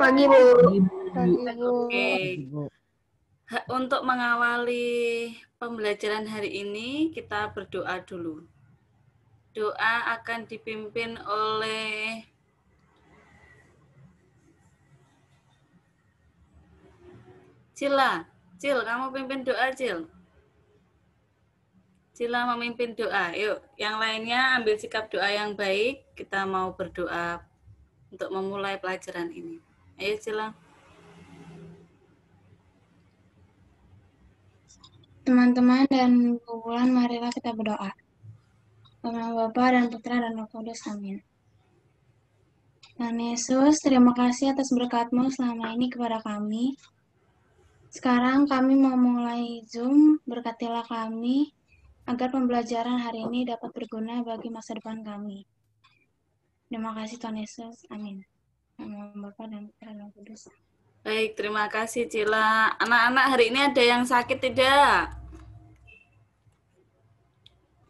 Pagi, Bu. Pagi, Bu. Pagi, Bu. Oke. Pagi, Bu. Untuk mengawali pembelajaran hari ini, kita berdoa dulu. Doa akan dipimpin oleh Cila. Cil, kamu pimpin doa, Cil. Cila memimpin doa. Yuk, yang lainnya ambil sikap doa yang baik. Kita mau berdoa untuk memulai pelajaran ini. Ayo, Cila. Teman-teman dan kumpulan, marilah kita berdoa. Nama Bapa dan Putra dan Roh Kudus, amin. Tuhan Yesus, terima kasih atas berkat-Mu selama ini kepada kami. Sekarang kami mau mulai Zoom, berkatilah kami agar pembelajaran hari ini dapat berguna bagi masa depan kami. Terima kasih Tuhan Yesus, amin. Nama Bapa dan Putra dan Roh Kudus. Baik, terima kasih Cila. Anak-anak hari ini ada yang sakit tidak?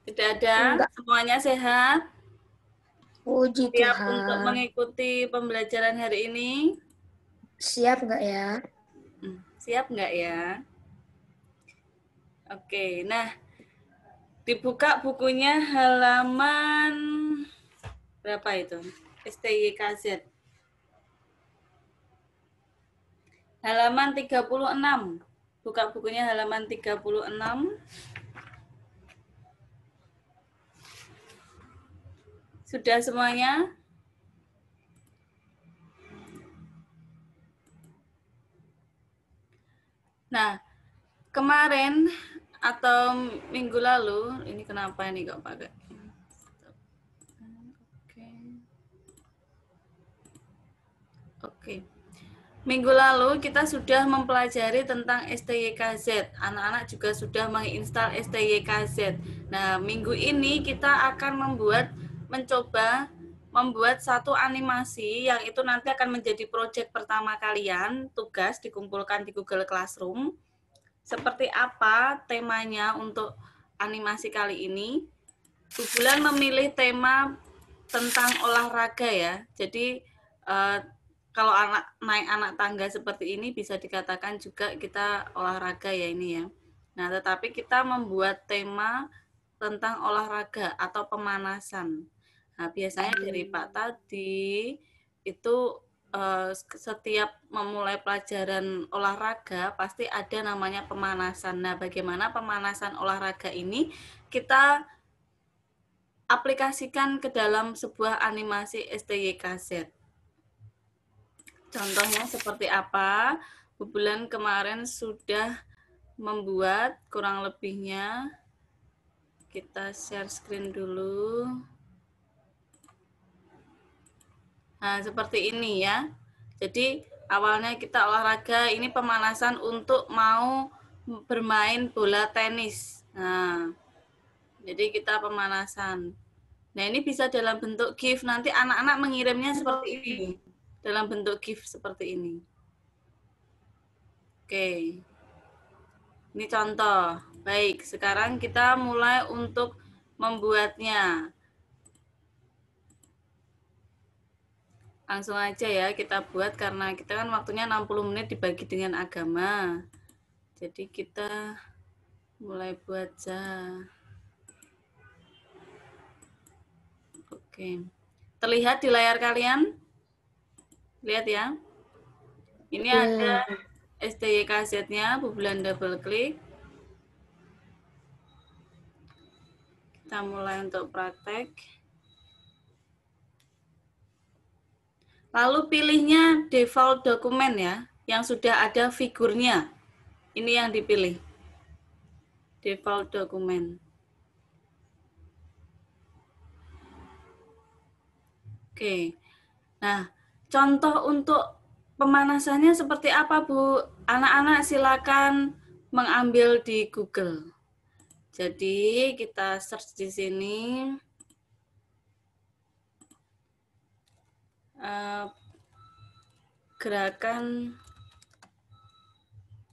Tidak ada? Enggak. Semuanya sehat? Puji Siap Tuhan. untuk mengikuti pembelajaran hari ini? Siap nggak ya? Siap nggak ya? Oke, nah dibuka bukunya halaman berapa itu? STYKZ. Halaman 36. Buka bukunya halaman 36. Sudah semuanya? Nah, kemarin atau minggu lalu, ini kenapa ini kok pakai? Oke. Minggu lalu kita sudah mempelajari tentang STYKZ. Anak-anak juga sudah menginstal STYKZ. Nah, minggu ini kita akan mencoba membuat satu animasi yang itu nanti akan menjadi proyek pertama kalian, tugas dikumpulkan di Google Classroom. Seperti apa temanya untuk animasi kali ini? Bu Bulan memilih tema tentang olahraga ya. Jadi kalau naik anak tangga seperti ini bisa dikatakan juga kita olahraga ya ini ya. Nah, tetapi kita membuat tema tentang olahraga atau pemanasan. Nah, biasanya dari Pak tadi itu setiap memulai pelajaran olahraga pasti ada namanya pemanasan. Nah, bagaimana pemanasan olahraga ini kita aplikasikan ke dalam sebuah animasi STYKZ. Contohnya seperti apa? Bu Bulan kemarin sudah membuat kurang lebihnya. Kita share screen dulu. Nah, seperti ini ya. Jadi awalnya kita olahraga, ini pemanasan untuk mau bermain bola tenis. Nah, jadi kita pemanasan. Nah, ini bisa dalam bentuk GIF. Nanti anak-anak mengirimnya seperti ini. Dalam bentuk GIF seperti ini. Oke. Ini contoh. Baik, sekarang kita mulai untuk membuatnya. Langsung aja ya kita buat karena kita kan waktunya 60 menit dibagi dengan agama. Jadi kita mulai buat aja. Oke. Terlihat di layar kalian? Lihat ya. Ini ada STYKZ-nya, Bu Bulan double klik. Kita mulai untuk praktek. Lalu pilihnya default dokumen ya, yang sudah ada figurnya. Ini yang dipilih. Default dokumen. Oke. Nah, contoh untuk pemanasannya seperti apa, Bu? Anak-anak silakan mengambil di Google. Jadi, kita search di sini. Gerakan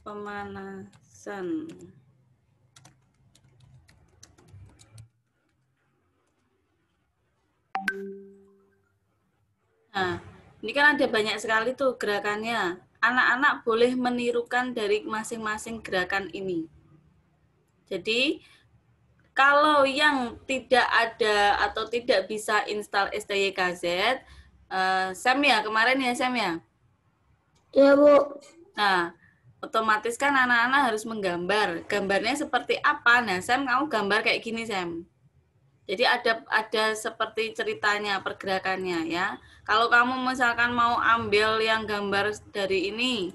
pemanasan. Nah, Ini kan ada banyak sekali tuh gerakannya. Anak-anak boleh menirukan dari masing-masing gerakan ini. Jadi, kalau yang tidak ada atau tidak bisa install STYKZ, Sam ya, kemarin ya Sam ya? Iya, Bu. Nah, otomatis kan anak-anak harus menggambar. Gambarnya seperti apa? Nah, Sam, kamu gambar kayak gini, Sam. Jadi ada seperti ceritanya, pergerakannya ya. Kalau kamu misalkan mau ambil yang gambar dari ini,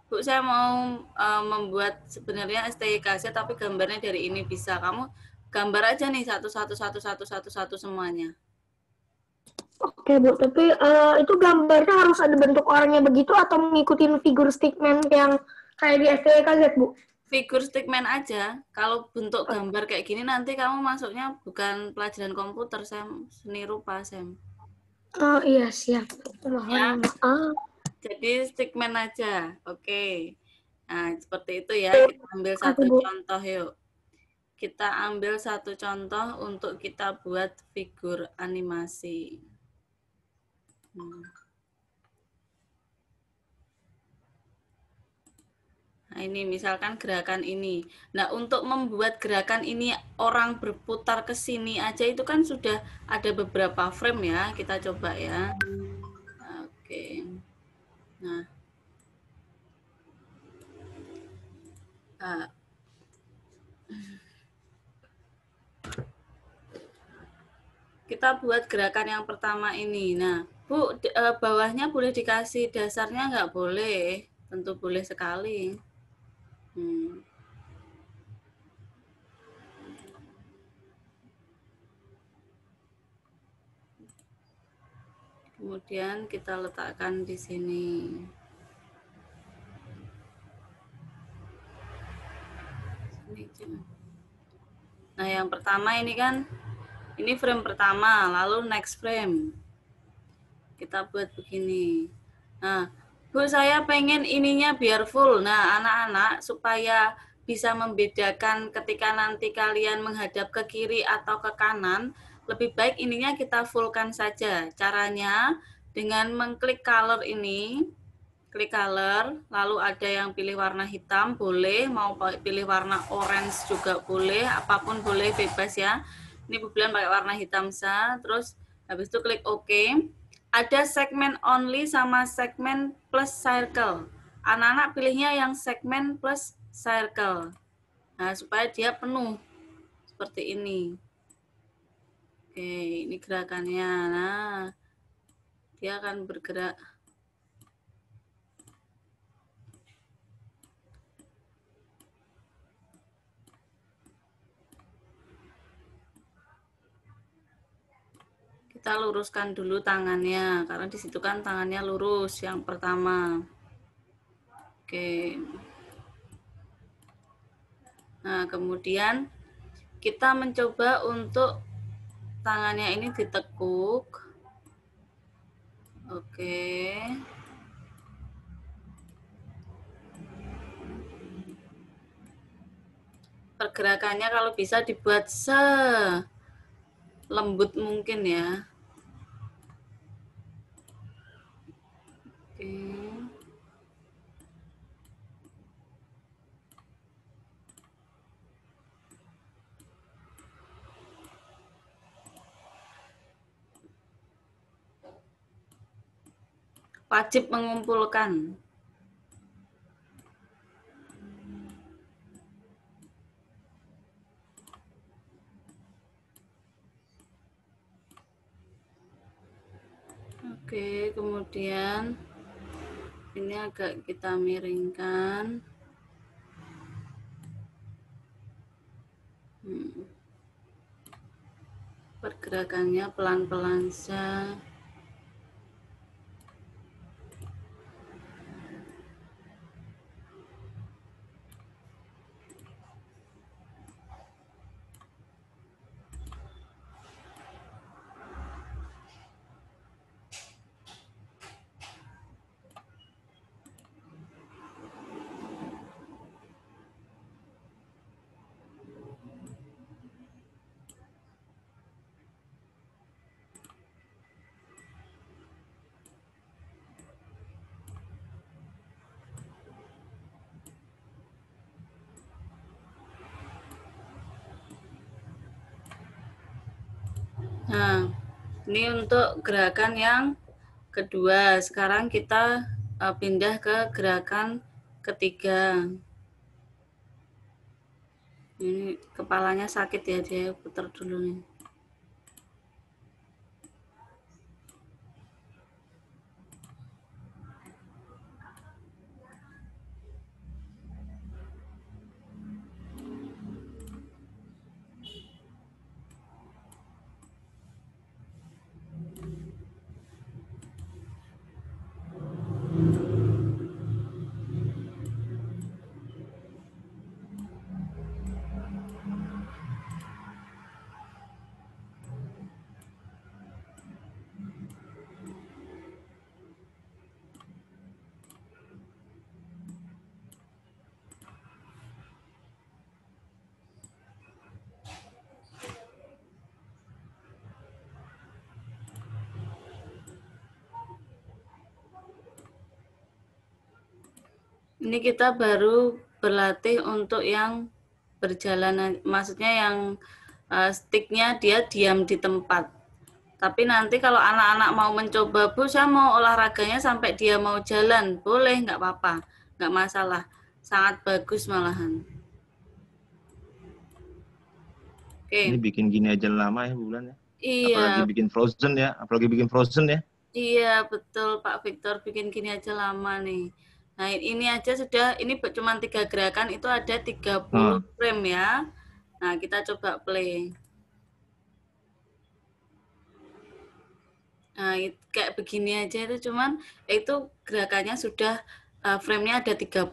Bu, saya mau membuat sebenarnya STYKZ tapi gambarnya dari ini bisa. Kamu gambar aja nih satu semuanya. Oke, Bu. Tapi itu gambarnya harus ada bentuk orangnya begitu atau mengikuti figur stickman yang kayak di STYKZ, Bu? Figur stickman aja. Kalau bentuk gambar kayak gini nanti kamu masuknya bukan pelajaran komputer, Sam, seni rupa, Sam. Oh iya, siap. Ya. Maaf. Jadi stickman aja. Oke. Nah, seperti itu ya. Kita ambil satu Kasih, Bu. contoh yuk. Kita ambil satu contoh untuk kita buat figur animasi. Nah, ini misalkan gerakan ini. Nah, untuk membuat gerakan ini orang berputar ke sini aja itu kan sudah ada beberapa frame ya. Kita coba ya. Oke. Nah, kita buat gerakan yang pertama ini. Nah, Bu, bawahnya boleh dikasih dasarnya nggak boleh? Tentu boleh sekali. Kemudian kita letakkan di sini. Nah, yang pertama ini kan, ini frame pertama, lalu next frame. Kita buat begini. Nah, Bu, saya pengen ininya biar full. Nah, anak-anak supaya bisa membedakan ketika nanti kalian menghadap ke kiri atau ke kanan, lebih baik ininya kita fullkan saja. Caranya dengan mengklik color ini, klik color, lalu ada yang pilih warna hitam, boleh, mau pilih warna orange juga boleh, apapun boleh, bebas ya. Ini Bu Bilan pakai warna hitam saja, terus habis itu klik OK. Ada segmen only sama segmen plus circle. Anak-anak pilihnya yang segmen plus circle. Nah, supaya dia penuh seperti ini. Oke, ini gerakannya. Nah, dia akan bergerak. Kita luruskan dulu tangannya, karena di situ kan tangannya lurus yang pertama. Oke. Nah, kemudian kita mencoba untuk tangannya ini ditekuk. Oke. Pergerakannya kalau bisa dibuat selembut mungkin ya. Oke. Wajib mengumpulkan. Oke, kemudian ini agak kita miringkan. Pergerakannya pelan-pelan saja. Nah, ini untuk gerakan yang kedua. Sekarang kita pindah ke gerakan ketiga. Ini kepalanya sakit ya, dia putar dulu nih. Ini kita baru berlatih untuk yang berjalan, maksudnya yang sticknya dia diam di tempat. Tapi nanti kalau anak-anak mau mencoba, Bu, saya mau olahraganya sampai dia mau jalan, boleh, nggak apa-apa, nggak masalah. Sangat bagus malahan. Ini Oke. bikin gini aja lama ya, bulan ya. Apalagi Iya, bikin Frozen ya, iya betul Pak Victor, bikin gini aja lama nih. Nah ini aja sudah, ini cuma 3 gerakan, itu ada 30 frame ya. Nah kita coba play. Nah, kayak begini aja itu cuman itu gerakannya sudah frame-nya ada 30,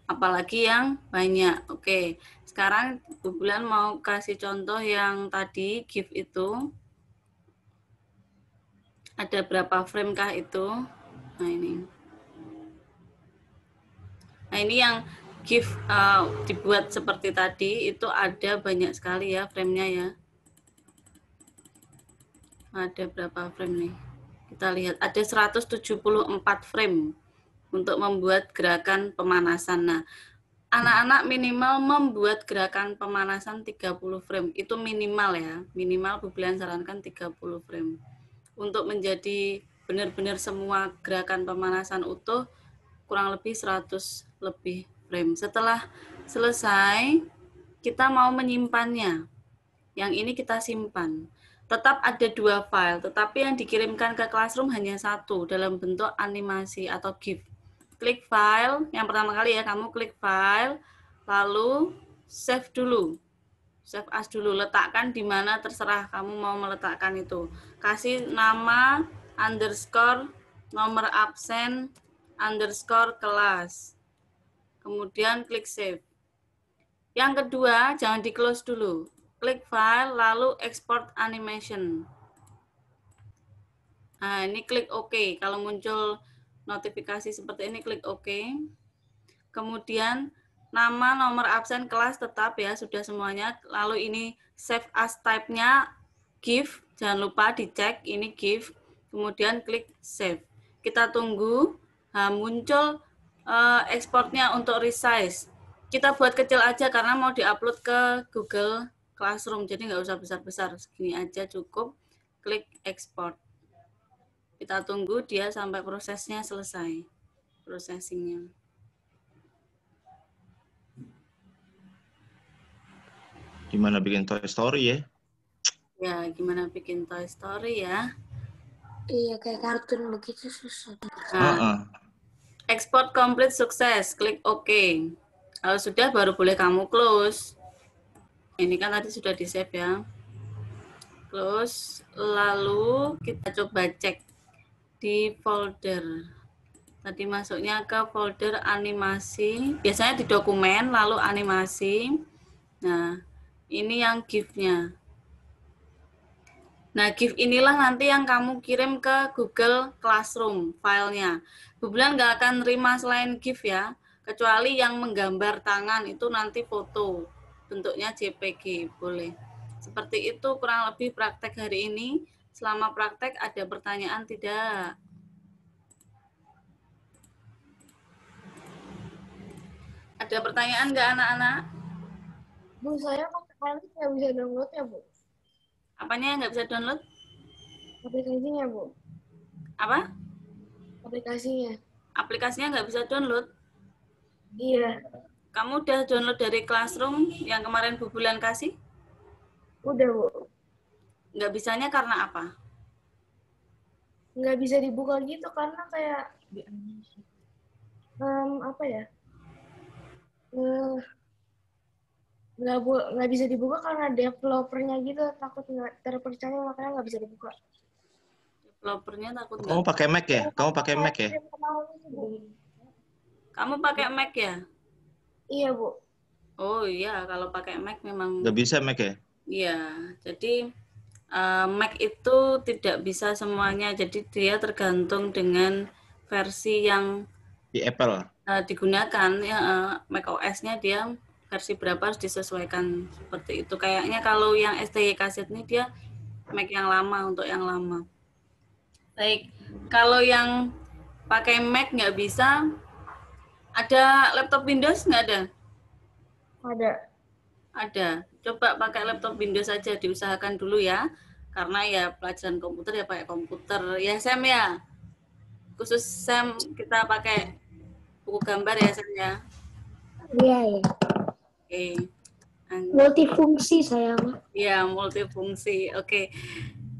apalagi yang banyak. Oke, sekarang Bu Bulan mau kasih contoh yang tadi GIF itu. Ada berapa frame kah itu? Nah, ini. Nah, ini yang GIF dibuat seperti tadi itu ada banyak sekali ya frame-nya ya. Ada berapa frame nih? Kita lihat ada 174 frame untuk membuat gerakan pemanasan. Nah, anak-anak minimal membuat gerakan pemanasan 30 frame. Itu minimal ya. Minimal Bu Bulan sarankan 30 frame. Untuk menjadi benar-benar semua gerakan pemanasan utuh kurang lebih 100 lebih frame. Setelah selesai, kita mau menyimpannya. Yang ini kita simpan. Tetap ada 2 file, tetapi yang dikirimkan ke Classroom hanya 1 dalam bentuk animasi atau GIF. Klik file, yang pertama kali ya, kamu klik file, lalu save dulu. Save as dulu, letakkan di mana terserah kamu mau meletakkan itu. Kasih nama, underscore, nomor absen, underscore kelas. Kemudian klik save. Yang kedua, jangan di close dulu. Klik file, lalu export animation. Nah, ini klik OK. Kalau muncul notifikasi seperti ini, klik OK. Kemudian, nama, nomor absen, kelas tetap ya, sudah semuanya. Lalu ini save as type-nya GIF. Jangan lupa dicek, ini GIF. Kemudian klik save. Kita tunggu. Nah, muncul ekspornya untuk resize. Kita buat kecil aja karena mau diupload ke Google Classroom, jadi nggak usah besar-besar, segini aja cukup. Klik export. Kita tunggu dia sampai prosesnya selesai, processingnya. Gimana bikin Toy Story ya? Ya, gimana bikin Toy Story ya? Iya, kayak kartun begitu susah. Nah, export complete sukses, klik OK. Kalau sudah baru boleh kamu close. Ini kan tadi sudah di-save ya. Close, lalu kita coba cek di folder. Tadi masuknya ke folder animasi, biasanya di dokumen, lalu animasi. Nah, ini yang GIF-nya. Nah, GIF inilah nanti yang kamu kirim ke Google Classroom filenya. Bu Bulan nggak akan terima selain GIF ya, kecuali yang menggambar tangan itu nanti foto, bentuknya JPG, boleh. Seperti itu kurang lebih praktek hari ini. Selama praktek ada pertanyaan tidak? Ada pertanyaan nggak anak-anak? Bu, saya pakai file nggak bisa download ya, Bu? Apanya yang nggak bisa download? Aplikasinya, Bu. Apa? Aplikasinya. Aplikasinya nggak bisa download? Iya. Kamu udah download dari Classroom yang kemarin Bu Bulan kasih? Udah, Bu. Nggak bisanya karena apa? Nggak bisa dibuka gitu karena kayak apa ya? Eh, nggak bisa dibuka karena developernya gitu, takut nggak terpercaya, makanya nggak bisa dibuka. Developernya takut Kamu nggak? pakai Mac ya? Kamu pakai Mac ya? Kamu pakai Mac ya? Iya, Bu. Oh iya, kalau pakai Mac memang. Nggak bisa Mac ya? Iya, jadi Mac itu tidak bisa semuanya. Jadi dia tergantung dengan versi yang Di Apple. digunakan. Ya, Mac OS-nya dia versi berapa harus disesuaikan seperti itu. Kayaknya kalau yang STYKZ ini dia Mac yang lama untuk yang lama. Baik, kalau yang pakai Mac nggak bisa, ada laptop Windows nggak ada? Ada. Ada. Coba pakai laptop Windows saja, diusahakan dulu ya. Karena ya pelajaran komputer ya pakai komputer. Ya Sam ya. Khusus Sam kita pakai buku gambar ya Sam ya. Iya, ya. Oke. Multifungsi saya mah. Ya, multifungsi. Oke.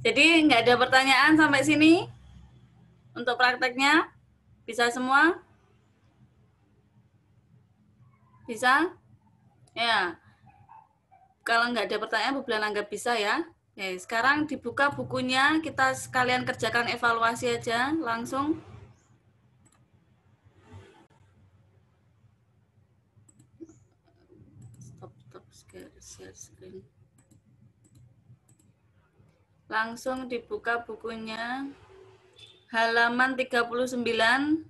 Jadi nggak ada pertanyaan sampai sini? Untuk prakteknya? Bisa semua? Bisa? Ya. Kalau nggak ada pertanyaan, Bu Bulan anggap bisa ya. Sekarang dibuka bukunya, kita sekalian kerjakan evaluasi aja langsung. Stop share screen. Langsung dibuka bukunya. Halaman 39.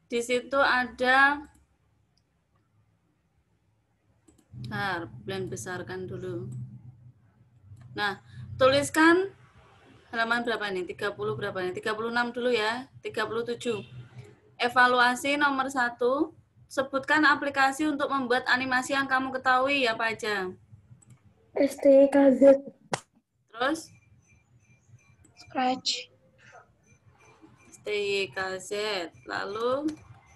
Di situ ada Bulan besarkan dulu. Nah, tuliskan halaman berapa nih? 30 berapa nih? 36 dulu ya. 37. Evaluasi nomor 1. Sebutkan aplikasi untuk membuat animasi yang kamu ketahui ya, Pak aja. STYKZ. Terus? Scratch. STYKZ. Lalu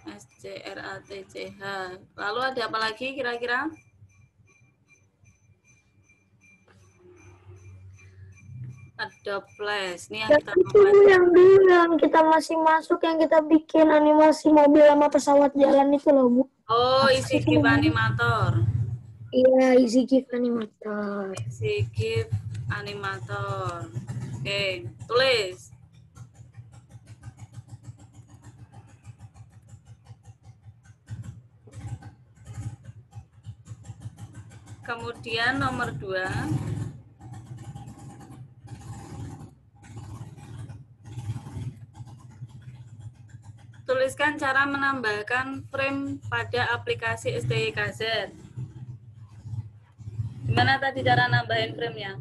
SCRATCH. Lalu ada apa lagi kira-kira? Ada Flash. Ini yang kita yang dulu yang kita masih masuk, yang kita bikin animasi mobil sama pesawat jalan itu loh, Bu. Oh, isi GIF animator. Iya, isi GIF animator. Isi GIF animator. Oke, tulis. Kemudian nomor 2. Tuliskan cara menambahkan frame pada aplikasi STYKZ. Gimana tadi cara nambahin frame-nya?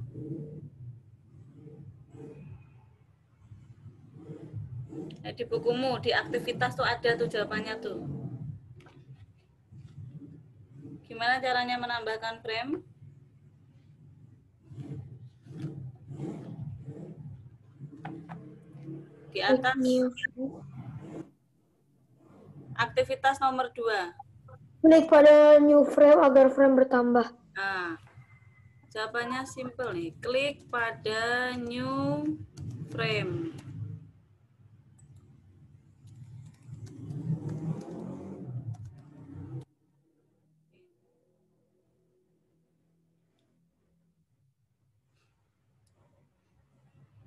Di bukumu, di aktivitas tuh ada tuh jawabannya tuh. Gimana caranya menambahkan frame? Di atas aktivitas nomor 2. Klik pada new frame agar frame bertambah. Nah, jawabannya simple nih. Klik pada new frame.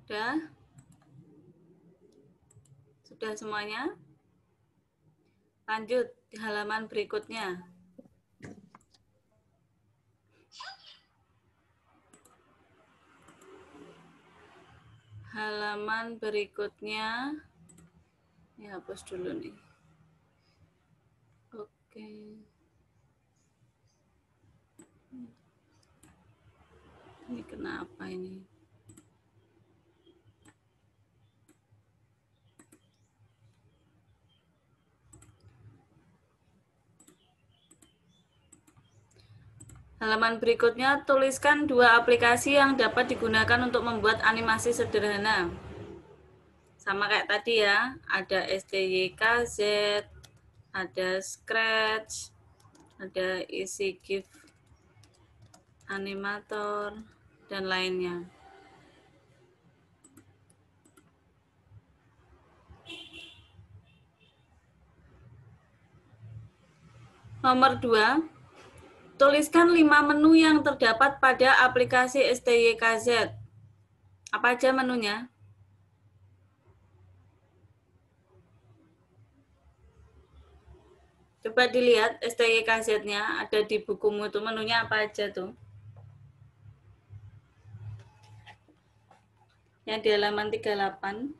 Sudah? Sudah semuanya? Lanjut di halaman berikutnya. Halaman berikutnya. Ini hapus dulu nih. Oke. Ini kenapa ini? Halaman berikutnya, tuliskan 2 aplikasi yang dapat digunakan untuk membuat animasi sederhana. Sama kayak tadi ya, ada STYKZ, ada Scratch, ada EasyGIF Animator, dan lainnya. Nomor 2, tuliskan 5 menu yang terdapat pada aplikasi STYKZ. Apa aja menunya? Coba dilihat STYKZ-nya, ada di bukumu itu menunya apa aja tuh? Yang di halaman 38.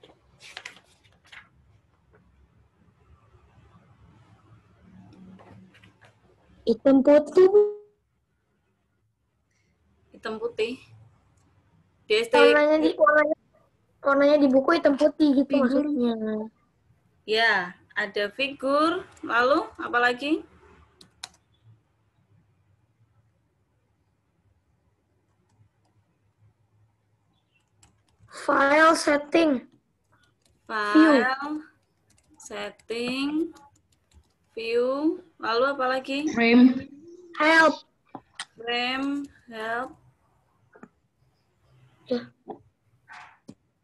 Hitam putih. Hitam putih. Di STYKZ. Warnanya di buku hitam putih gitu Figur. maksudnya. Ya, ada figur, lalu apa lagi? File setting. File, setting, view, lalu apa lagi? Frame. Help. Frame, help. Ya.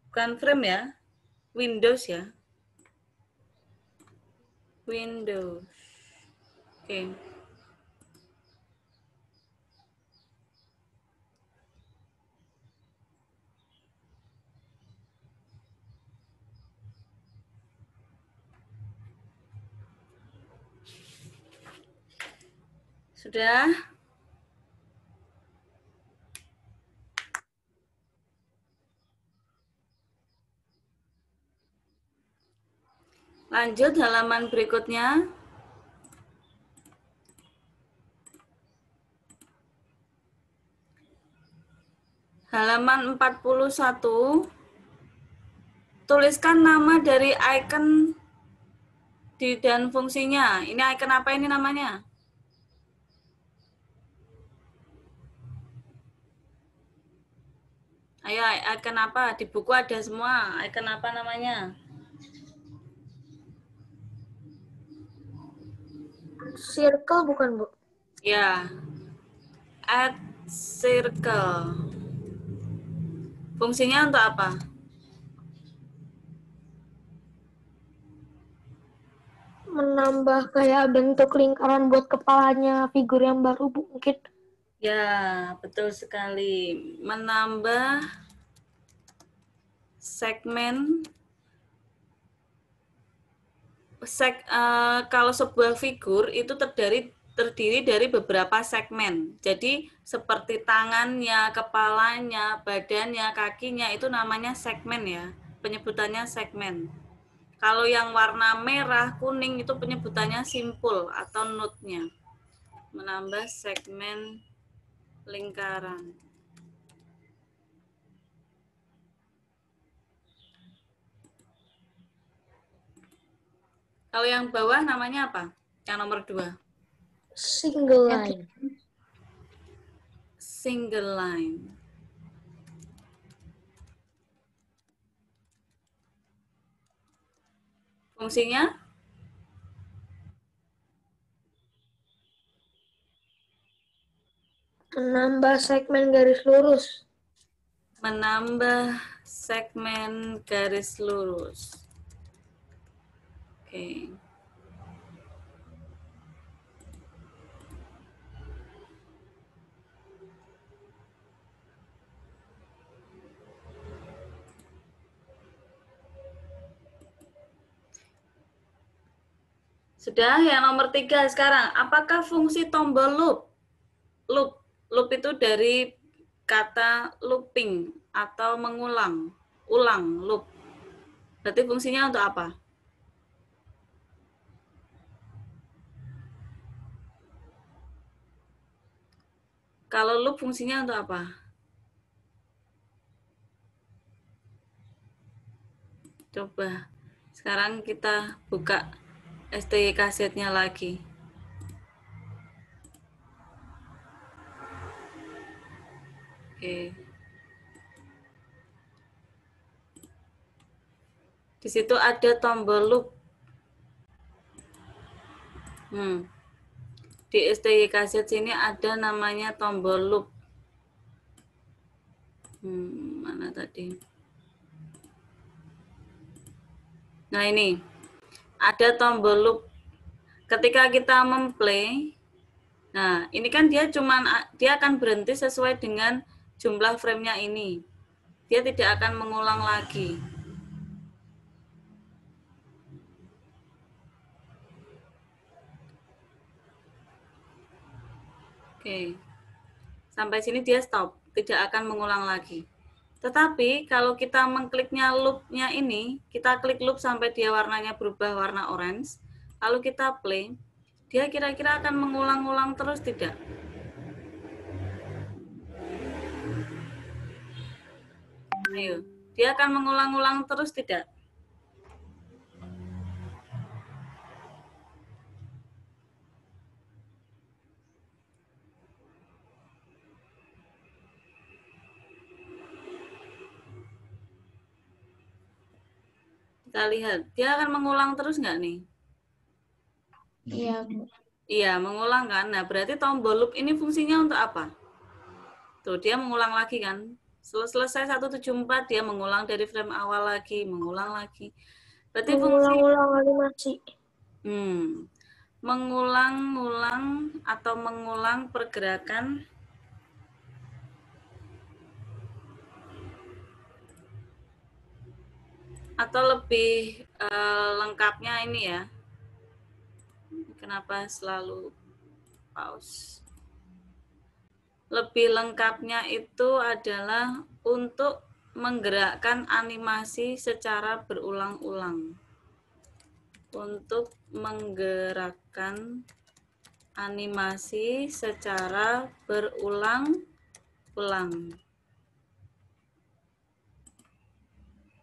Bukan frame ya, Windows ya. Windows. Oke. Sudah? Lanjut halaman berikutnya. Halaman 41. Tuliskan nama dari icon dan fungsinya. Ini icon apa ini namanya? Ayo, icon apa? Di buku ada semua. Icon apa namanya? Circle bukan, Bu? Ya. Add circle. Fungsinya untuk apa? Menambah kayak bentuk lingkaran buat kepalanya figur yang baru, Bu, mungkin. Ya, betul sekali. Menambah segmen. Kalau sebuah figur itu terdiri dari beberapa segmen. Jadi seperti tangannya, kepalanya, badannya, kakinya itu namanya segmen ya. Penyebutannya segmen. Kalau yang warna merah, kuning itu penyebutannya simpul atau node-nya. Menambah segmen lingkaran. Kalau yang bawah namanya apa? Yang nomor 2. Single line. Single line. Fungsinya? Menambah segmen garis lurus. Menambah segmen garis lurus. Oke. Sudah, yang nomor 3 sekarang. Apakah fungsi tombol loop? Loop itu dari kata looping atau mengulang. Ulang, loop. Berarti fungsinya untuk apa? Kalau loop fungsinya untuk apa? Coba. Sekarang kita buka STYKZ-nya lagi. Oke. Di situ ada tombol loop. Di STYKZ sini ada namanya tombol loop. Mana tadi? Nah ini, ada tombol loop. Ketika kita memplay, nah ini kan dia akan berhenti sesuai dengan jumlah frame-nya ini. Dia tidak akan mengulang lagi. Oke, sampai sini dia stop, tidak akan mengulang lagi. Tetapi kalau kita mengkliknya loop-nya ini, kita klik loop sampai dia warnanya berubah warna orange, lalu kita play, dia kira-kira akan mengulang-ulang terus tidak? Ayo, dia akan mengulang-ulang terus tidak? Kita lihat, dia akan mengulang terus nggak nih? Iya, Bu. Iya, mengulang kan. Nah, berarti tombol loop ini fungsinya untuk apa? Tuh, dia mengulang lagi kan. Selesai 174, dia mengulang dari frame awal lagi, mengulang lagi. Berarti mengulang-ulang animasi. Mengulang-ulang atau mengulang pergerakan atau lebih lengkapnya ini ya. Kenapa selalu pause? Lebih lengkapnya itu adalah untuk menggerakkan animasi secara berulang-ulang. Untuk menggerakkan animasi secara berulang-ulang.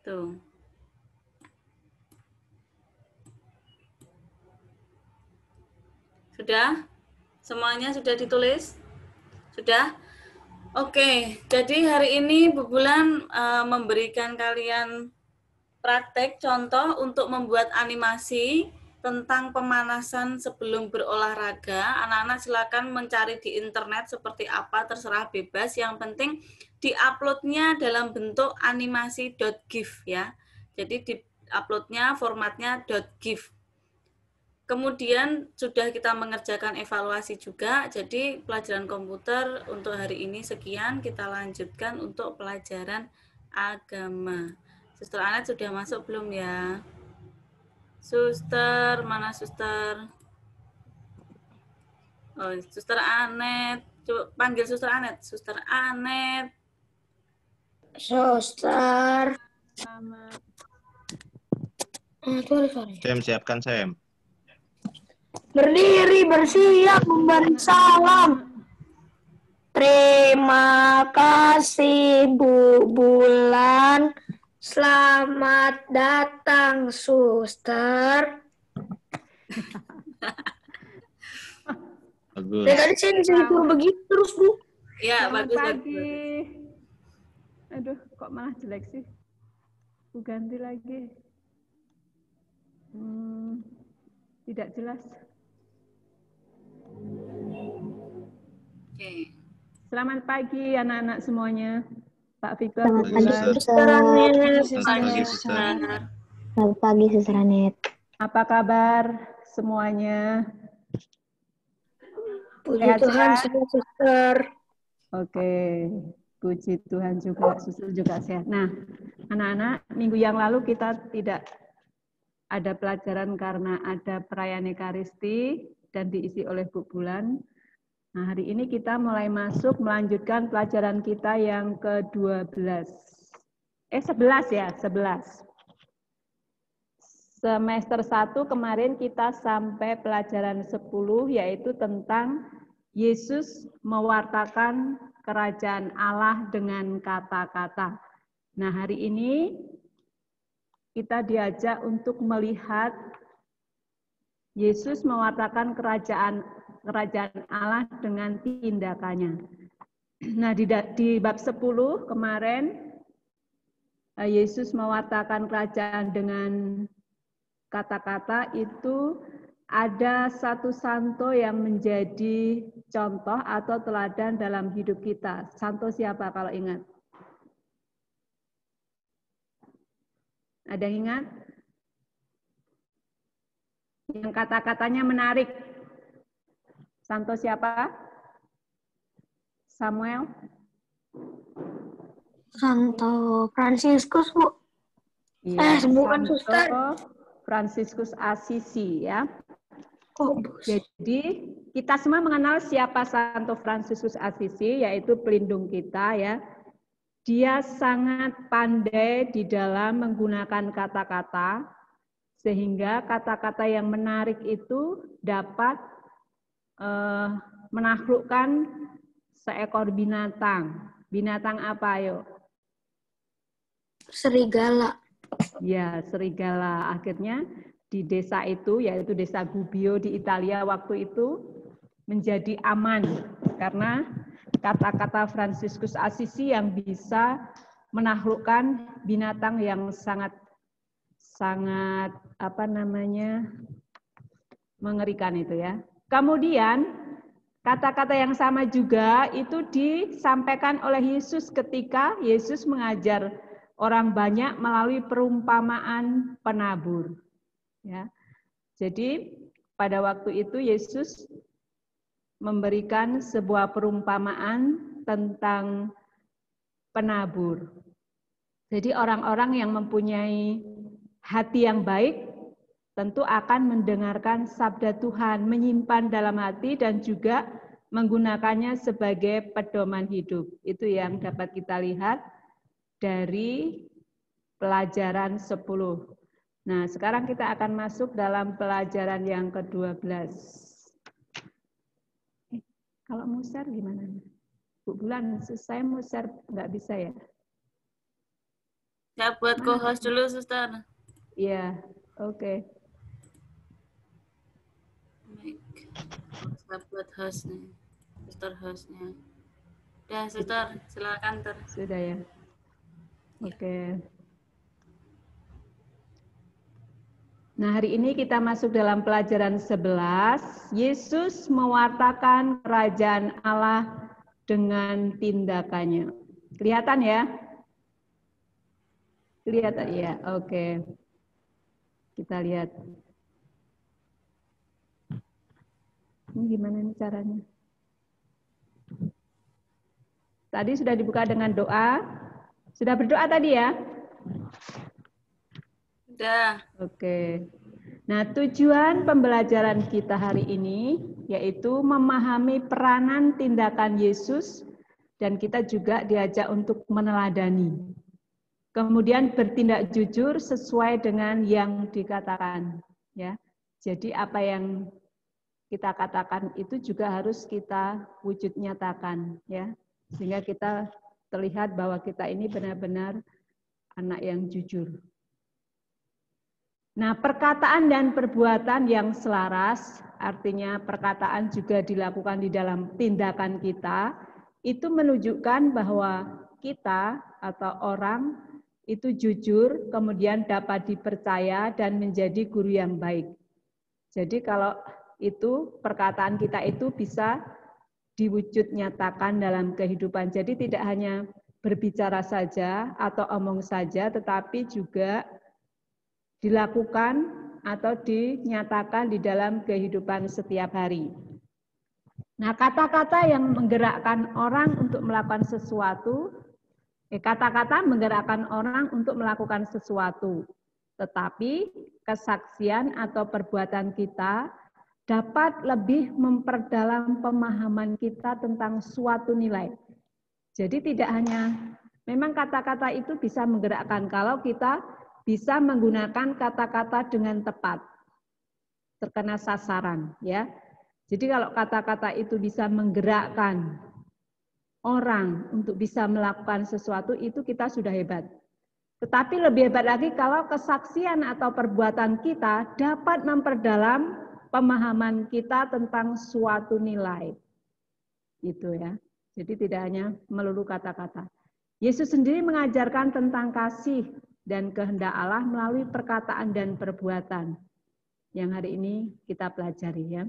Tuh. Sudah? Semuanya sudah ditulis? Sudah? Oke, jadi hari ini Bu Bulan memberikan kalian praktek contoh untuk membuat animasi tentang pemanasan sebelum berolahraga. Anak-anak silakan mencari di internet seperti apa, terserah bebas. Yang penting di-uploadnya dalam bentuk animasi.gif ya. Jadi di-uploadnya formatnya .gif. Kemudian sudah kita mengerjakan evaluasi juga, jadi pelajaran komputer untuk hari ini sekian, kita lanjutkan untuk pelajaran agama. Suster Anet sudah masuk belum ya? Suster, mana suster? Oh, Suster Anet, coba panggil Suster Anet. Suster Anet. Suster. Selamat. Sorry. Sam, siapkan Sam. Berdiri bersiap memberi salam. Terima kasih Bu Bulan. Selamat datang suster. Bagus. Dari tadi saya bisa disuruh begitu terus Bu. Ya, Selamat bagus. pagi. Aduh, kok malah jelek sih? Aku ganti lagi. Tidak jelas. Oke. Selamat pagi anak-anak semuanya. Pak Victor, Selamat pagi, Suster Anet. Pagi, Suster. Selamat pagi, Suster Anet. apa kabar semuanya? Puji Tuhan, sehat suster. Oke, puji Tuhan juga, suster juga sehat. Nah, anak-anak, minggu yang lalu kita tidak ada pelajaran karena ada perayaan Ekaristi dan diisi oleh Bu Bulan. Nah, hari ini kita mulai melanjutkan pelajaran kita yang ke-12. 11 ya, 11. Semester 1 kemarin kita sampai pelajaran 10, yaitu tentang Yesus mewartakan kerajaan Allah dengan kata-kata. Nah, hari ini kita diajak untuk melihat Yesus mewartakan kerajaan Allah dengan tindakannya. Nah, di bab 10 kemarin Yesus mewartakan kerajaan dengan kata-kata itu ada satu santo yang menjadi contoh atau teladan dalam hidup kita. Santo siapa kalau ingat? Ada yang ingat? Yang kata-katanya menarik. Santo siapa? Samuel? Santo Fransiskus, Bu. Ya, bukan Santo suster. Fransiskus Assisi ya. Oh, Bu. Jadi kita semua mengenal siapa Santo Fransiskus Assisi, yaitu pelindung kita ya. Dia sangat pandai di dalam menggunakan kata-kata, sehingga kata-kata yang menarik itu dapat menaklukkan seekor binatang. Binatang apa, ayo? Serigala. Ya, serigala. Akhirnya di desa itu, yaitu desa Gubbio di Italia waktu itu, menjadi aman karena kata-kata Fransiskus Assisi yang bisa menaklukkan binatang yang sangat mengerikan itu ya. Kemudian kata-kata yang sama juga itu disampaikan oleh Yesus ketika Yesus mengajar orang banyak melalui perumpamaan penabur. Ya. Jadi pada waktu itu Yesus memberikan sebuah perumpamaan tentang penabur. Jadi orang-orang yang mempunyai hati yang baik tentu akan mendengarkan sabda Tuhan, menyimpan dalam hati dan juga menggunakannya sebagai pedoman hidup. Itu yang dapat kita lihat dari pelajaran 10. Nah, sekarang kita akan masuk dalam pelajaran yang ke-12. Kalau mau share gimana? Bu Bulan, saya mau share nggak bisa ya? Ya, buat co-host dulu, Suster. Iya, oke. Saya buat hostnya, Suster hostnya. Udah, Suster, silakan ter. Sudah ya? Oke. Nah, hari ini kita masuk dalam pelajaran 11. Yesus mewartakan kerajaan Allah dengan tindakannya. Kelihatan ya? Kelihatan ya? Oke. Kita lihat. Ini gimana nih caranya? Tadi sudah dibuka dengan doa. Sudah berdoa tadi ya? Sudah. Oke. Nah, tujuan pembelajaran kita hari ini yaitu memahami peranan tindakan Yesus dan kita juga diajak untuk meneladani. Kemudian bertindak jujur sesuai dengan yang dikatakan, ya. Jadi apa yang kita katakan itu juga harus kita wujud nyatakan, ya. Sehingga kita terlihat bahwa kita ini benar-benar anak yang jujur. Nah, perkataan dan perbuatan yang selaras, artinya perkataan juga dilakukan di dalam tindakan kita, itu menunjukkan bahwa kita atau orang itu jujur, kemudian dapat dipercaya dan menjadi guru yang baik. Jadi kalau itu perkataan kita itu bisa diwujud nyatakan dalam kehidupan. Jadi tidak hanya berbicara saja atau omong saja, tetapi juga dilakukan atau dinyatakan di dalam kehidupan setiap hari. Nah, kata-kata yang menggerakkan orang untuk melakukan sesuatu, kata-kata menggerakkan orang untuk melakukan sesuatu, tetapi kesaksian atau perbuatan kita dapat lebih memperdalam pemahaman kita tentang suatu nilai. Jadi tidak hanya, memang kata-kata itu bisa menggerakkan kalau kita bisa menggunakan kata-kata dengan tepat, terkena sasaran, ya. Jadi kalau kata-kata itu bisa menggerakkan orang untuk bisa melakukan sesuatu, itu kita sudah hebat. Tetapi lebih hebat lagi kalau kesaksian atau perbuatan kita dapat memperdalam pemahaman kita tentang suatu nilai. Itu ya. Jadi tidak hanya melulu kata-kata. Yesus sendiri mengajarkan tentang kasih dan kehendak Allah melalui perkataan dan perbuatan yang hari ini kita pelajari ya.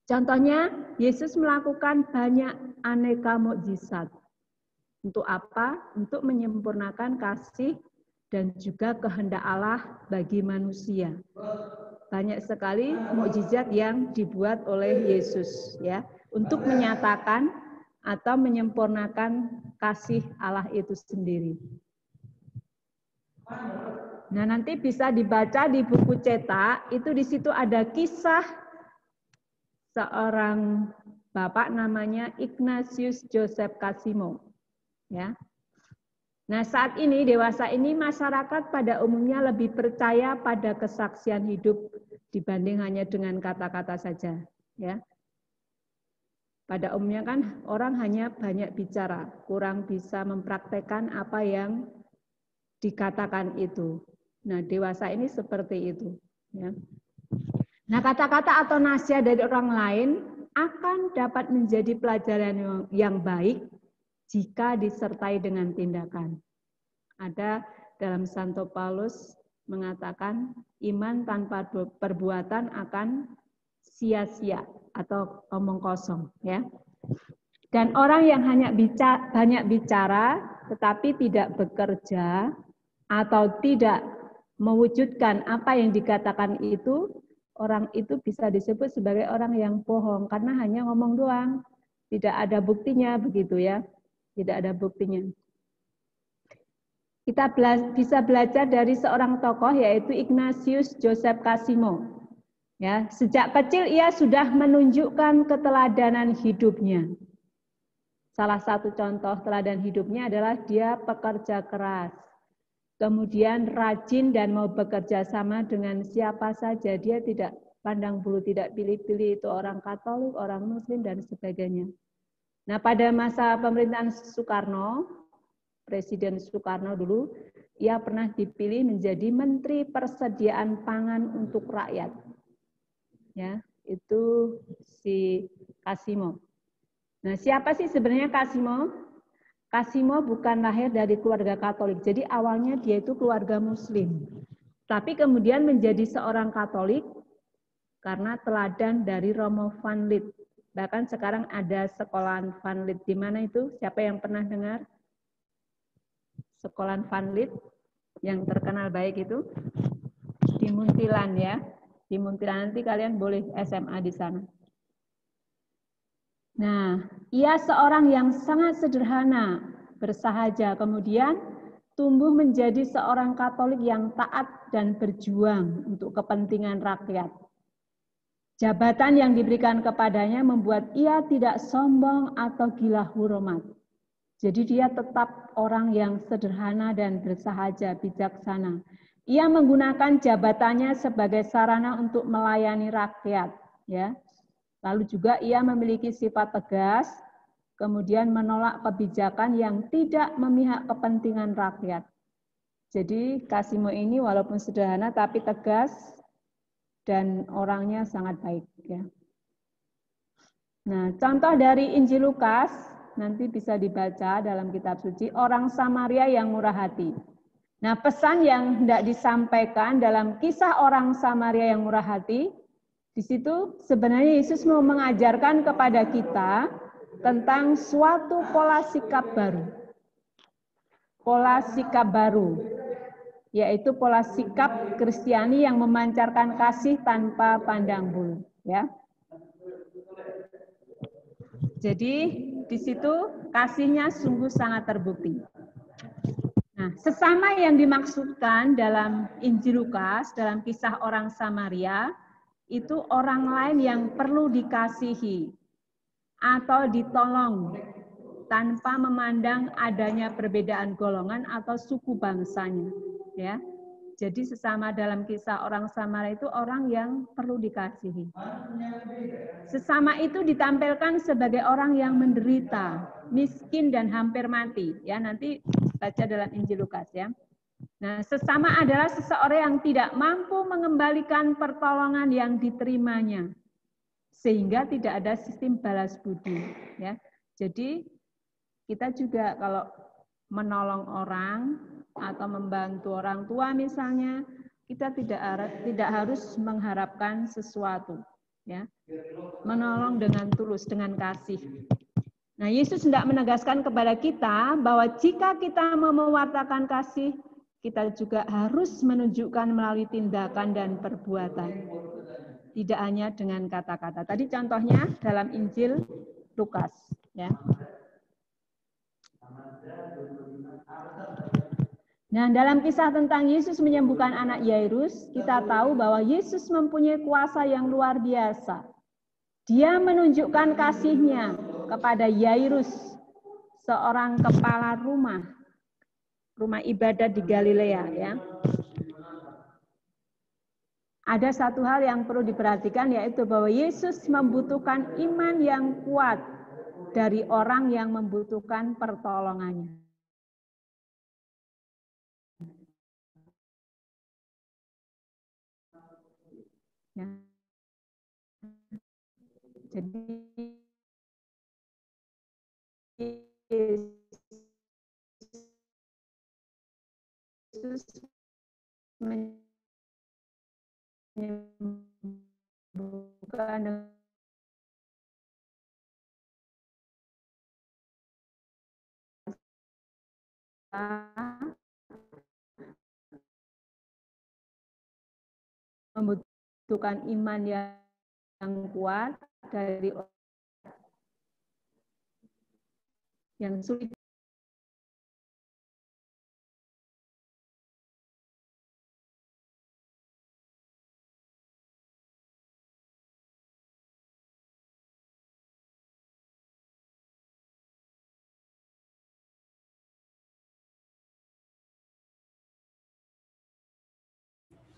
Contohnya, Yesus melakukan banyak aneka mukjizat. Untuk apa? Untuk menyempurnakan kasih dan juga kehendak Allah bagi manusia. Banyak sekali mukjizat yang dibuat oleh Yesus ya, untuk menyatakan atau menyempurnakan kasih Allah itu sendiri. Nah, nanti bisa dibaca di buku cetak, itu di situ ada kisah seorang bapak namanya Ignatius Joseph Cassimo. Ya. Nah, saat ini dewasa ini masyarakat pada umumnya lebih percaya pada kesaksian hidup dibanding hanya dengan kata-kata saja, ya. Pada umumnya kan orang hanya banyak bicara, kurang bisa mempraktekkan apa yang dikatakan itu. Nah, dewasa ini seperti itu, ya. Nah, kata-kata atau nasihat dari orang lain akan dapat menjadi pelajaran yang baik jika disertai dengan tindakan. Ada dalam Santo Paulus mengatakan iman tanpa perbuatan akan sia-sia atau omong kosong, ya. Dan orang yang hanya banyak bicara tetapi tidak bekerja atau tidak mewujudkan apa yang dikatakan itu, orang itu bisa disebut sebagai orang yang bohong karena hanya ngomong doang, tidak ada buktinya, begitu ya. Tidak ada buktinya. Kita bisa belajar dari seorang tokoh yaitu Ignatius Joseph Cassimo. Ya, sejak kecil ia sudah menunjukkan keteladanan hidupnya. Salah satu contoh teladan hidupnya adalah dia pekerja keras. Kemudian rajin dan mau bekerja sama dengan siapa saja. Dia tidak pandang bulu, tidak pilih-pilih itu orang Katolik, orang Muslim dan sebagainya. Nah, pada masa pemerintahan Soekarno, Presiden Soekarno dulu, ia pernah dipilih menjadi Menteri Persediaan Pangan untuk Rakyat. Ya, itu si Cassimo. Nah, siapa sih sebenarnya Cassimo? Cassimo bukan lahir dari keluarga Katolik. Jadi awalnya dia itu keluarga Muslim. Tapi kemudian menjadi seorang Katolik karena teladan dari Romo van Lith. Bahkan sekarang ada sekolahan Van Lith. Di mana itu? Siapa yang pernah dengar? Sekolahan Van Lith yang terkenal baik itu? Di Muntilan ya. Di Muntilan nanti kalian boleh SMA di sana. Nah, ia seorang yang sangat sederhana, bersahaja. Kemudian tumbuh menjadi seorang Katolik yang taat dan berjuang untuk kepentingan rakyat. Jabatan yang diberikan kepadanya membuat ia tidak sombong atau gila hurumat. Jadi dia tetap orang yang sederhana dan bersahaja, bijaksana. Ia menggunakan jabatannya sebagai sarana untuk melayani rakyat, ya. Lalu juga ia memiliki sifat tegas, kemudian menolak kebijakan yang tidak memihak kepentingan rakyat. Jadi Cassimo ini walaupun sederhana tapi tegas dan orangnya sangat baik, ya. Nah, contoh dari Injil Lukas nanti bisa dibaca dalam kitab suci, orang Samaria yang murah hati. Nah, pesan yang hendak disampaikan dalam kisah orang Samaria yang murah hati, di situ sebenarnya Yesus mau mengajarkan kepada kita tentang suatu pola sikap baru. Pola sikap baru, yaitu pola sikap Kristiani yang memancarkan kasih tanpa pandang bulu, ya. Jadi di situ kasihnya sungguh sangat terbukti. Nah, sesama yang dimaksudkan dalam Injil Lukas, dalam kisah orang Samaria, itu orang lain yang perlu dikasihi atau ditolong tanpa memandang adanya perbedaan golongan atau suku bangsanya, ya. Jadi sesama dalam kisah orang Samaria itu orang yang perlu dikasihi. Sesama itu ditampilkan sebagai orang yang menderita, miskin dan hampir mati. Ya, nanti baca dalam Injil Lukas ya. Nah, sesama adalah seseorang yang tidak mampu mengembalikan pertolongan yang diterimanya, sehingga tidak ada sistem balas budi. Ya. Jadi kita juga kalau menolong orang atau membantu orang tua misalnya, kita tidak harus mengharapkan sesuatu, ya. Menolong dengan tulus, dengan kasih. Nah, Yesus hendak menegaskan kepada kita bahwa jika kita mau mewartakan kasih, kita juga harus menunjukkan melalui tindakan dan perbuatan. Tidak hanya dengan kata-kata. Tadi contohnya dalam Injil Lukas, ya. Nah, dalam kisah tentang Yesus menyembuhkan anak Yairus, kita tahu bahwa Yesus mempunyai kuasa yang luar biasa. Dia menunjukkan kasih-Nya kepada Yairus, seorang kepala rumah ibadat di Galilea, ya. Ada satu hal yang perlu diperhatikan, yaitu bahwa Yesus membutuhkan iman yang kuat dari orang yang membutuhkan pertolongannya. Ya. Jadi Yesus menyembuhkan membutuhkan iman yang kuat dari yang sulit.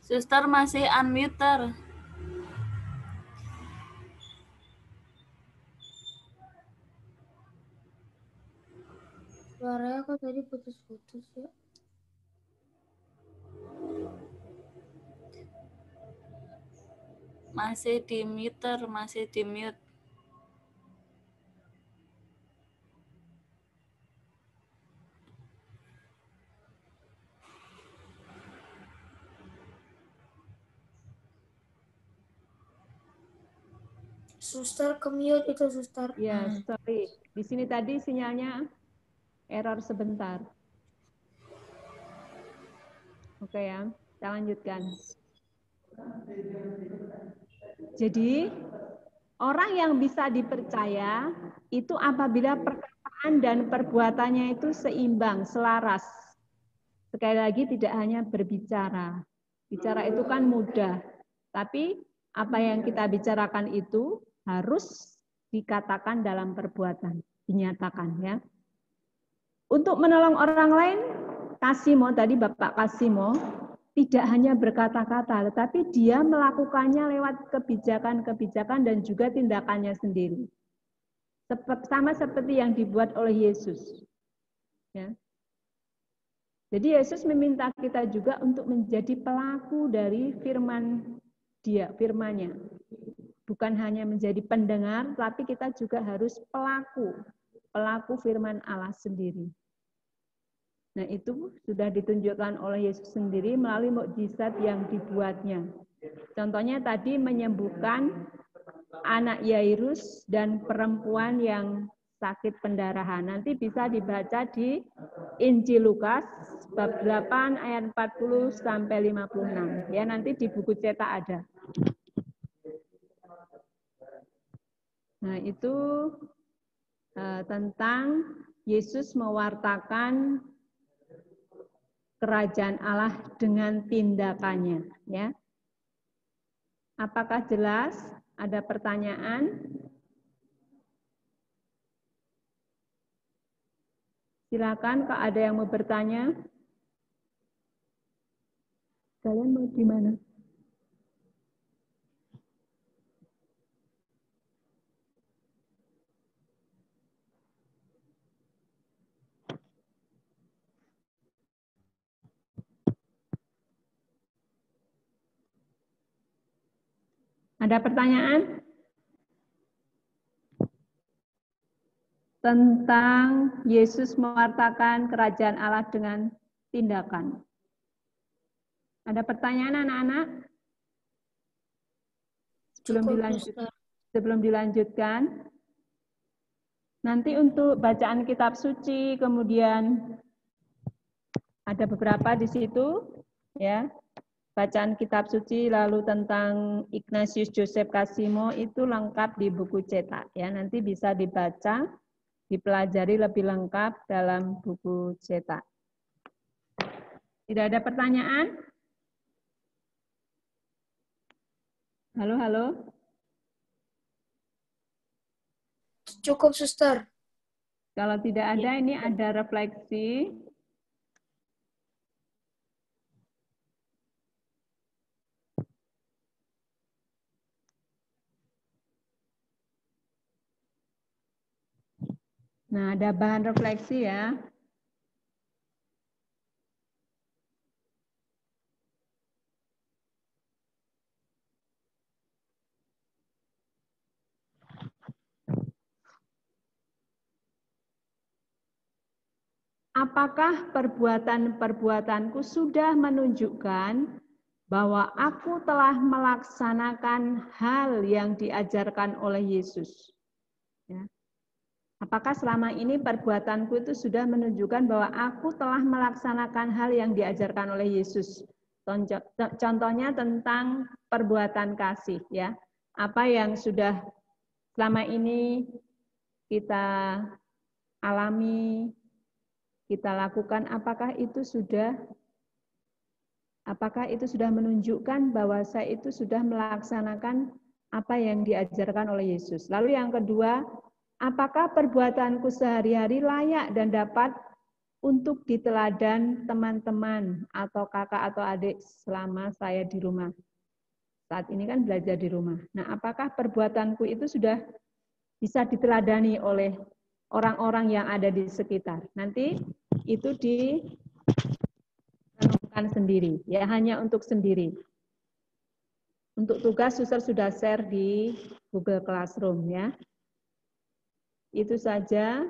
Suster masih unmute. Suaranya kok tadi putus-putus ya? Masih di mute, masih di mute. Suster ke mute itu, suster. Ya, sorry. Di sini tadi sinyalnya error sebentar. Oke ya, kita lanjutkan. Jadi, orang yang bisa dipercaya itu apabila perkataan dan perbuatannya itu seimbang, selaras. Sekali lagi tidak hanya berbicara. Bicara itu kan mudah, tapi apa yang kita bicarakan itu harus dikatakan dalam perbuatan, dinyatakan, ya. Untuk menolong orang lain, Kasimo tadi Bapak Kasimo tidak hanya berkata-kata, tetapi dia melakukannya lewat kebijakan-kebijakan dan juga tindakannya sendiri. Sama seperti yang dibuat oleh Yesus. Ya. Jadi Yesus meminta kita juga untuk menjadi pelaku dari firman-Nya. Bukan hanya menjadi pendengar, tapi kita juga harus pelaku firman Allah sendiri. Nah, itu sudah ditunjukkan oleh Yesus sendiri melalui mukjizat yang dibuatnya. Contohnya tadi menyembuhkan anak Yairus dan perempuan yang sakit pendarahan. Nanti bisa dibaca di Injil Lukas bab 8 ayat 40 sampai 56. Ya, nanti di buku cetak ada. Nah, itu tentang Yesus mewartakan kerajaan Allah dengan tindakannya, ya. Apakah jelas? Ada pertanyaan? Silakan, kalau ada yang mau bertanya. Kalian mau di mana? Ada pertanyaan? tentang Yesus mewartakan kerajaan Allah dengan tindakan. Ada pertanyaan anak-anak? Sebelum dilanjutkan, nanti untuk bacaan kitab suci, kemudian ada beberapa di situ, ya. Bacaan kitab suci, lalu tentang Ignatius Joseph Casimo itu lengkap di buku cetak, ya. Nanti bisa dibaca, dipelajari lebih lengkap dalam buku cetak. Tidak ada pertanyaan? Halo, halo. Cukup, Suster. Kalau tidak ada, ini ada refleksi. Nah, ada bahan refleksi ya. Apakah perbuatan-perbuatanku sudah menunjukkan bahwa aku telah melaksanakan hal yang diajarkan oleh Yesus? Ya. Apakah selama ini perbuatanku itu sudah menunjukkan bahwa aku telah melaksanakan hal yang diajarkan oleh Yesus? Contohnya tentang perbuatan kasih, ya. Apa yang sudah selama ini kita alami, kita lakukan, apakah itu sudah menunjukkan bahwa saya itu sudah melaksanakan apa yang diajarkan oleh Yesus? Lalu yang kedua, apakah perbuatanku sehari-hari layak dan dapat untuk diteladan teman-teman atau kakak atau adik selama saya di rumah? Saat ini kan belajar di rumah. Nah, apakah perbuatanku itu sudah bisa diteladani oleh orang-orang yang ada di sekitar? Nanti itu direnungkan sendiri, ya, hanya untuk sendiri. Untuk tugas suster sudah share di Google Classroom, ya. Itu saja.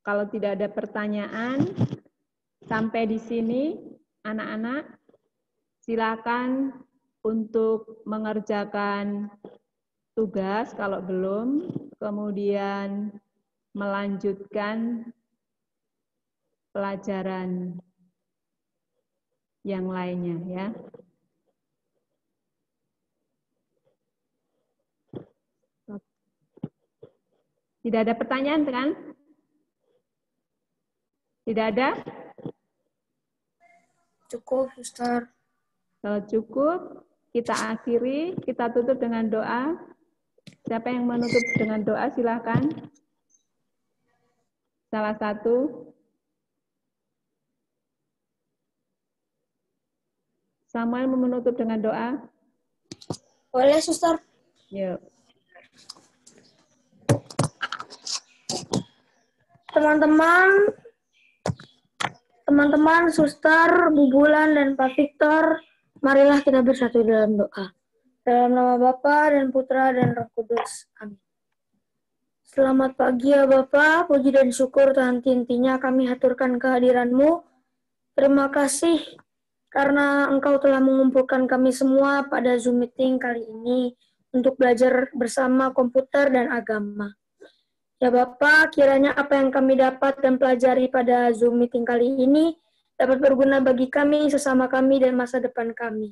Kalau tidak ada pertanyaan sampai di sini, anak-anak silakan untuk mengerjakan tugas kalau belum, kemudian melanjutkan pelajaran yang lainnya, ya. Tidak ada pertanyaan kan? Tidak ada? Cukup, Suster. Kalau cukup, kita akhiri, kita tutup dengan doa. Siapa yang menutup dengan doa, silakan. Salah satu. Samuel mau menutup dengan doa? Boleh, Suster. Yuk. Teman-teman, Suster, Bu Bulan, dan Pak Victor, marilah kita bersatu dalam doa. Dalam nama Bapa dan Putra dan Roh Kudus. Amin. Selamat pagi ya Bapa, puji dan syukur Tuhan intinya kami haturkan kehadiran-Mu. Terima kasih karena Engkau telah mengumpulkan kami semua pada Zoom meeting kali ini untuk belajar bersama komputer dan agama. Ya Bapak, kiranya apa yang kami dapat dan pelajari pada Zoom meeting kali ini dapat berguna bagi kami, sesama kami, dan masa depan kami.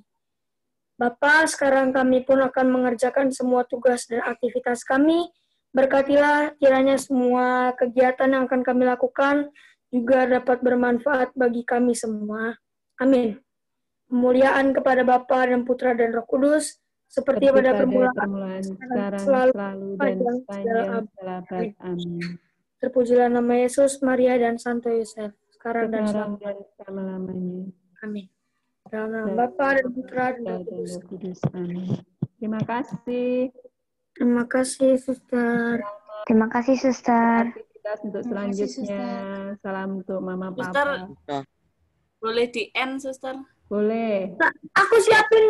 Bapak, sekarang kami pun akan mengerjakan semua tugas dan aktivitas kami. Berkatilah kiranya semua kegiatan yang akan kami lakukan juga dapat bermanfaat bagi kami semua. Amin. Kemuliaan kepada Bapa dan Putra dan Roh Kudus, seperti pada permulaan, sekarang, selalu dan sepanjang abad. Amin. Terpujilah nama Yesus, Maria, dan Santo Yosef, sekarang dan selama-lamanya. Amin. Dalam nama Bapa dan Putra dan Roh Kudus. Amin. Terima kasih. Terima kasih, Suster. Terima kasih, Suster. Aktivitas untuk selanjutnya. Salam untuk Mama Papa. Suster, boleh di-end, Suster? Boleh. Nah, aku siapin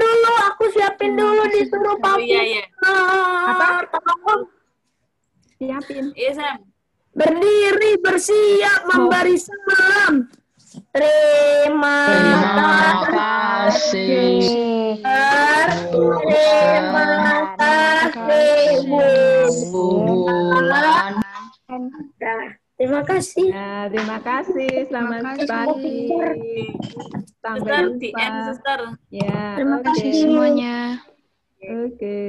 dulu disuruh Pak. Iya. Apa? Siapin. Iya, Sam. Berdiri bersiap memberi salam. Terima kasih. Terima kasih Bu Bulan. Terima kasih. Nah, terima kasih. Selamat pagi. Sampai Suster, jumpa. di end, Suster. Ya, Terima oke. kasih semuanya. Oke.